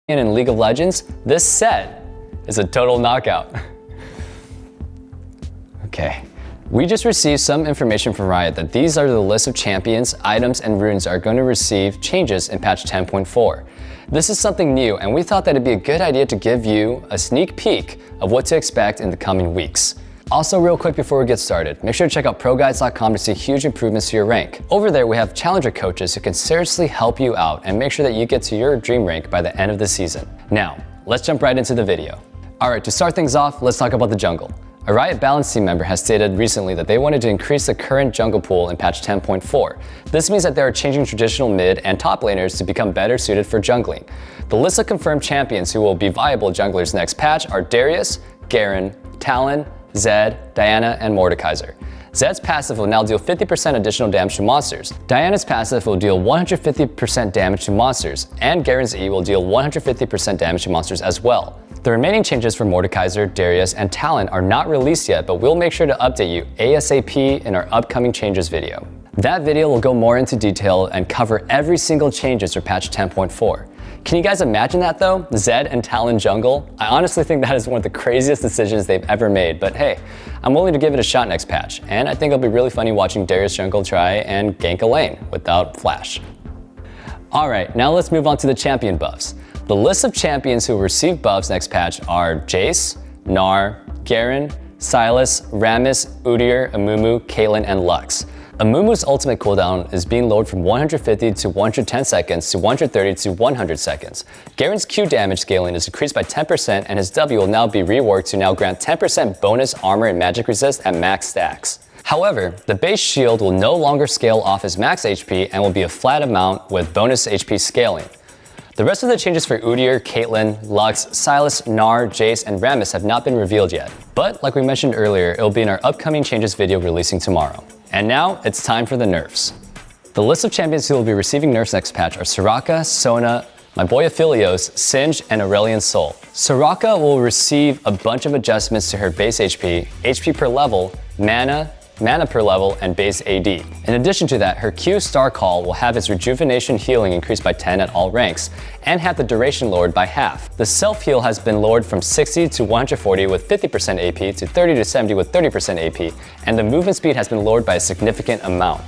in League of Legends, this Sett is a total knockout. Okay, we just received some information from Riot that these are the list of champions, items, and runes are going to receive changes in patch 10.4. This is something new, and we thought that it'd be a good idea to give you a sneak peek of what to expect in the coming weeks. Also, real quick before we get started, make sure to check out proguides.com to see huge improvements to your rank. Over there, we have challenger coaches who can seriously help you out and make sure that you get to your dream rank by the end of the season. Now, let's jump right into the video. Alright, to start things off, let's talk about the jungle. A Riot Balance team member has stated recently that they wanted to increase the current jungle pool in patch 10.4. This means that they are changing traditional mid and top laners to become better suited for jungling. The list of confirmed champions who will be viable junglers next patch are Darius, Garen, Talon, Zed, Diana, and Mordekaiser. Zed's passive will now deal 50% additional damage to monsters. Diana's passive will deal 150% damage to monsters, and Garen's E will deal 150% damage to monsters as well. The remaining changes for Mordekaiser, Darius, and Talon are not released yet, but we'll make sure to update you ASAP in our upcoming changes video. That video will go more into detail and cover every single changes for patch 10.4. Can you guys imagine that though? Zed and Talon jungle? I honestly think that is one of the craziest decisions they've ever made, but hey, I'm willing to give it a shot next patch, and I think it'll be really funny watching Darius jungle try and gank a lane without flash. Alright, now let's move on to the champion buffs. The list of champions who will receive buffs next patch are Jace, Gnar, Garen, Sylas, Rammus, Udyr, Amumu, Caitlyn, and Lux. Amumu's ultimate cooldown is being lowered from 150 to 110 seconds to 130 to 100 seconds. Garen's Q damage scaling is decreased by 10%, and his W will now be reworked to now grant 10% bonus armor and magic resist at max stacks. However, the base shield will no longer scale off his max HP and will be a flat amount with bonus HP scaling. The rest of the changes for Udyr, Caitlyn, Lux, Sylas, Gnar, Jace, and Rammus have not been revealed yet. But like we mentioned earlier, it will be in our upcoming changes video releasing tomorrow. And now, it's time for the nerfs. The list of champions who will be receiving nerfs next patch are Soraka, Sona, my boy Aphelios, Singed, and Aurelion Sol. Soraka will receive a bunch of adjustments to her base HP, HP per level, mana per level, and base AD. In addition to that, her Q Star Call will have its rejuvenation healing increased by 10 at all ranks, and have the duration lowered by half. The self-heal has been lowered from 60 to 140 with 50% AP to 30 to 70 with 30% AP, and the movement speed has been lowered by a significant amount.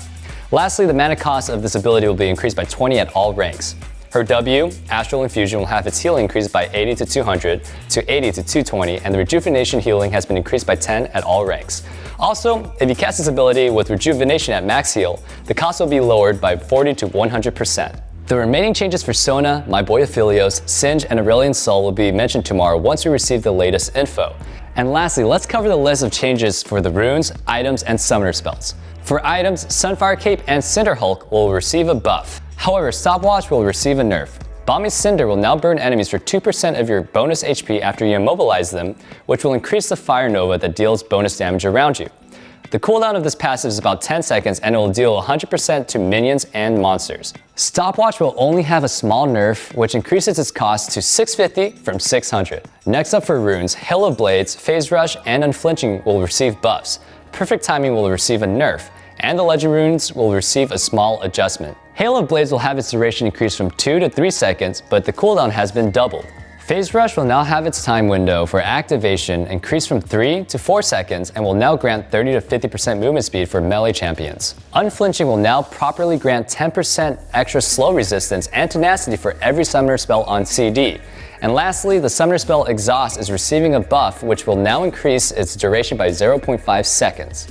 Lastly, the mana cost of this ability will be increased by 20 at all ranks. Her W, Astral Infusion, will have its healing increased by 80 to 200 to 80 to 220, and the rejuvenation healing has been increased by 10 at all ranks. Also, if you cast this ability with rejuvenation at max heal, the cost will be lowered by 40 to 100%. The remaining changes for Sona, my boy Aphelios, Singed, and Aurelion Sol will be mentioned tomorrow once we receive the latest info. And lastly, let's cover the list of changes for the runes, items, and summoner spells. For items, Sunfire Cape and Cinder Hulk will receive a buff. However, Stopwatch will receive a nerf. Bombing Cinder will now burn enemies for 2% of your bonus HP after you immobilize them, which will increase the Fire Nova that deals bonus damage around you. The cooldown of this passive is about 10 seconds, and it will deal 100% to minions and monsters. Stopwatch will only have a small nerf, which increases its cost to 650 from 600. Next up for runes, Hail of Blades, Phase Rush, and Unflinching will receive buffs. Perfect Timing will receive a nerf, and the Legend runes will receive a small adjustment. Hail of Blades will have its duration increased from 2 to 3 seconds, but the cooldown has been doubled. Phase Rush will now have its time window for activation increased from 3 to 4 seconds and will now grant 30 to 50% movement speed for melee champions. Unflinching will now properly grant 10% extra slow resistance and tenacity for every summoner spell on CD. And lastly, the summoner spell Exhaust is receiving a buff which will now increase its duration by 0.5 seconds.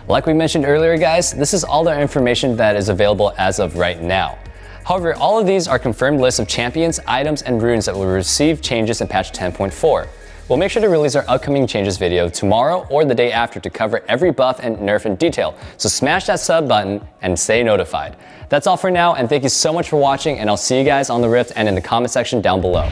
Like we mentioned earlier, guys, this is all the information that is available as of right now. However, all of these are confirmed lists of champions, items, and runes that will receive changes in patch 10.4. We'll make sure to release our upcoming changes video tomorrow or the day after to cover every buff and nerf in detail, so smash that sub button and stay notified. That's all for now, and thank you so much for watching, and I'll see you guys on the Rift and in the comment section down below.